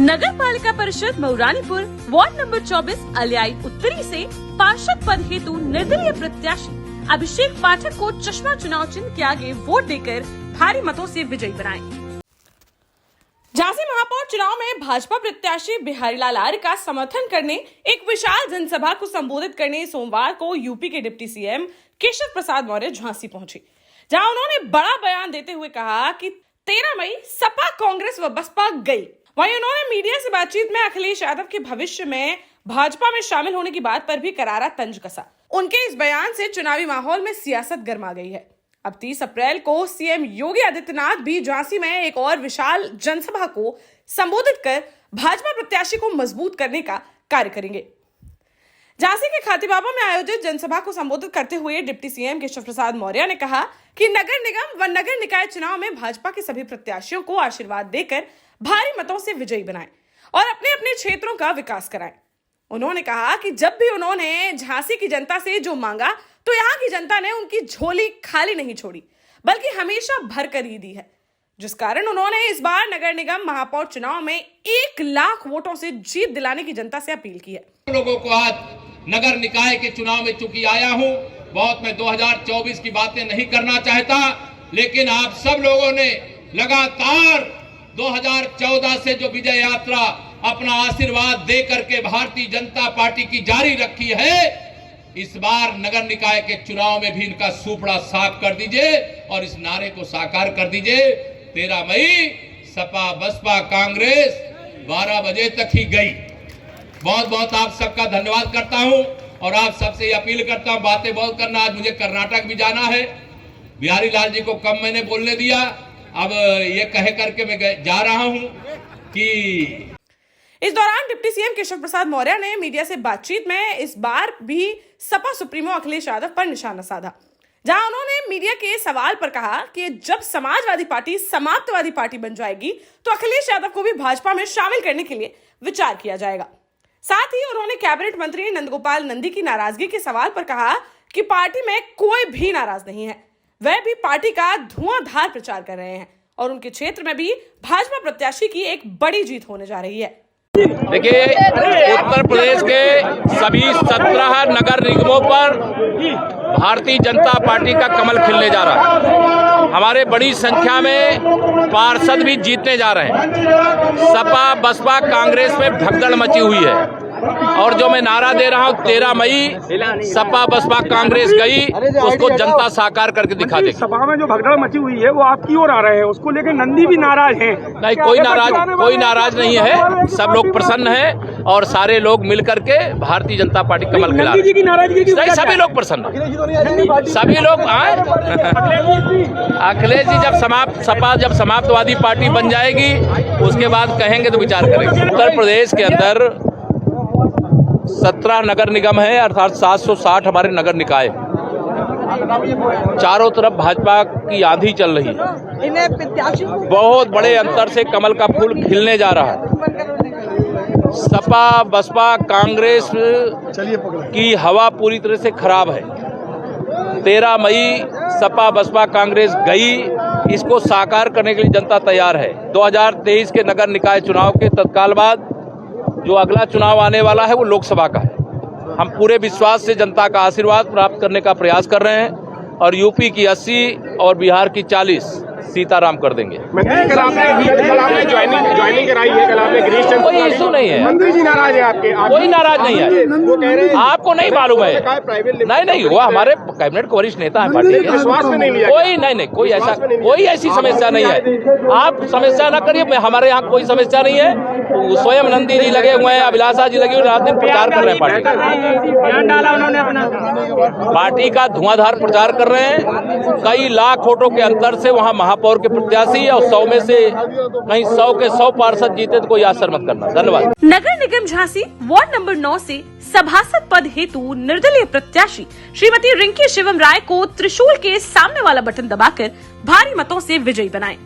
नगर पालिका परिषद Mauranipur ward number 24 अलियाई उत्तरी से पार्षद पद हेतु निर्दलीय प्रत्याशी अभिषेक पाठक को चश्मा चुनाव चिन्ह के आगे वोट देकर भारी मतों से विजयी बनाएं। झांसी महापौर चुनाव में भाजपा प्रत्याशी बिहारी लाल आर्य का समर्थन करने एक विशाल जनसभा को संबोधित करने सोमवार को यूपी के डिप्टी सीएम केशव प्रसाद मौर्य झांसी पहुंचे, जहां उन्होंने बड़ा बयान देते हुए कहा कि 13 मई सपा, कांग्रेस व बसपा गई। वहीं उन्होंने मीडिया से बातचीत में अखिलेश यादव के भविष्य में भाजपा में शामिल होने की बात पर भी करारा तंज कसा। उनके इस बयान से चुनावी माहौल में सियासत गर्मा गई है। अब 30 अप्रैल को सीएम योगी आदित्यनाथ भी झांसी में एक और विशाल जनसभा को संबोधित कर भाजपा प्रत्याशी को मजबूत करने का कार्य करेंगे। झांसी के खातीबाबा में आयोजित जनसभा को संबोधित करते हुए डिप्टी सीएम केशव प्रसाद मौर्य ने कहा कि नगर निगम व नगर निकाय चुनाव में भाजपा के सभी प्रत्याशियों को आशीर्वाद देकर भारी मतों से विजयी बनाएं और अपने अपने क्षेत्रों का विकास कराएं। उन्होंने कहा कि जब भी उन्होंने झांसी की जनता से जो मांगा तो यहाँ की जनता ने उनकी झोली खाली नहीं छोड़ी, बल्कि हमेशा भर कर ही दी है, जिस कारण उन्होंने इस बार नगर निगम महापौर चुनाव में 1 लाख वोटों से जीत दिलाने की जनता से अपील की है। लोगों को आज नगर निकाय के चुनाव में चूंकि आया हूं, बहुत मैं 2024 की बातें नहीं करना चाहता, लेकिन आप सब लोगों ने लगातार 2014 से जो विजय यात्रा अपना आशीर्वाद दे करके भारतीय जनता पार्टी की जारी रखी है, इस बार नगर निकाय के चुनाव में भी इनका सुपड़ा साफ कर दीजिए और इस नारे को साकार कर दीजिए। 13 मई सपा, बसपा, कांग्रेस 12 बजे तक ही गई। बहुत बहुत आप सबका धन्यवाद करता हूं और आप सबसे अपील करता हूं, बातें बहुत करना। आज मुझे कर्नाटक भी जाना है, बिहारी लाल जी को कम मैंने बोलने दिया, अब ये कहे करके मैं जा रहा हूं कि इस दौरान डिप्टी सीएम केशव प्रसाद मौर्य ने मीडिया से बातचीत में इस बार भी सपा सुप्रीमो अखिलेश यादव पर निशाना साधा, जहां उन्होंने मीडिया के सवाल पर कहा कि जब समाजवादी पार्टी समाप्तवादी पार्टी बन जाएगी तो अखिलेश यादव को भी भाजपा में शामिल करने के लिए विचार किया जाएगा। साथ ही उन्होंने कैबिनेट मंत्री नंदगोपाल नंदी की नाराजगी के सवाल पर कहा कि पार्टी में कोई भी नाराज नहीं है, वह भी पार्टी का धुआंधार प्रचार कर रहे हैं और उनके क्षेत्र में भी भाजपा प्रत्याशी की एक बड़ी जीत होने जा रही है। देखिए, उत्तर प्रदेश के सभी 17 नगर निगमों पर भारतीय जनता पार्टी का कमल खिलने जा रहा है। हमारे बड़ी संख्या में पार्षद भी जीतने जा रहे हैं। सपा, बसपा, कांग्रेस में भगदड़ मची हुई है और जो मैं नारा दे रहा हूं 13 मई सपा, बसपा, कांग्रेस गई, उसको जनता साकार करके दिखा देगी। सपा में जो भगदड़ मची हुई है वो आपकी ओर आ रहे हैं, उसको लेकर नंदी भी नाराज हैं। नहीं, कोई नाराज नहीं है, सब लोग प्रसन्न हैं और सारे लोग मिल करके भारतीय जनता पार्टी कमल खिला रहे हैं। सभी लोग प्रसन्न, सभी लोग आए। अखिलेश जी सपा जब समाप्तवादी पार्टी बन जाएगी उसके बाद कहेंगे तो विचार करेंगे। उत्तर प्रदेश के अंदर 17 नगर निगम है, अर्थात 760 हमारे नगर निकाय। चारों तरफ भाजपा की आंधी चल रही है, बहुत बड़े अंतर से कमल का फूल खिलने जा रहा है। सपा, बसपा, कांग्रेस की हवा पूरी तरह से खराब है। 13 मई सपा, बसपा, कांग्रेस गई, इसको साकार करने के लिए जनता तैयार है। 2023 के नगर निकाय चुनाव के तत्काल बाद जो अगला चुनाव आने वाला है वो लोकसभा का है। हम पूरे विश्वास से जनता का आशीर्वाद प्राप्त करने का प्रयास कर रहे हैं और यूपी की 80 और बिहार की 40 सीताराम कर देंगे। ज्वाइनिंग कराई है, कल आपने गिरीश चंद्र, कोई इशू नहीं है। मंत्री जी नाराज है आपके? कोई नाराज नहीं है, वो कह रहे हैं आपको नहीं मालूम है। नहीं, वो हमारे कैबिनेट के वरिष्ठ नेता है पार्टी के। विश्वास में नहीं लिया कोई ऐसी समस्या नहीं है। आप समस्या न करिए, हमारे यहाँ कोई समस्या नहीं है। स्वयं नंदी जी लगे हुए हैं, अभिलाषा जी लगे हुए, रात दिन प्रचार कर रहे हैं पार्टी का। पार्टी का धुआंधार प्रचार कर रहे हैं। कई लाख वोटों के अंतर से वहाँ महापौर के प्रत्याशी और 100 में से कहीं 100 के 100 पार्षद जीते तो कोई आश्चर्य मत करना। धन्यवाद। नगर निगम झांसी वार्ड नंबर 9 से सभासद पद हेतु निर्दलीय प्रत्याशी श्रीमती रिंकी शिवम राय को त्रिशूल के सामने वाला बटन दबाकर भारी मतों से विजयी बनाएं।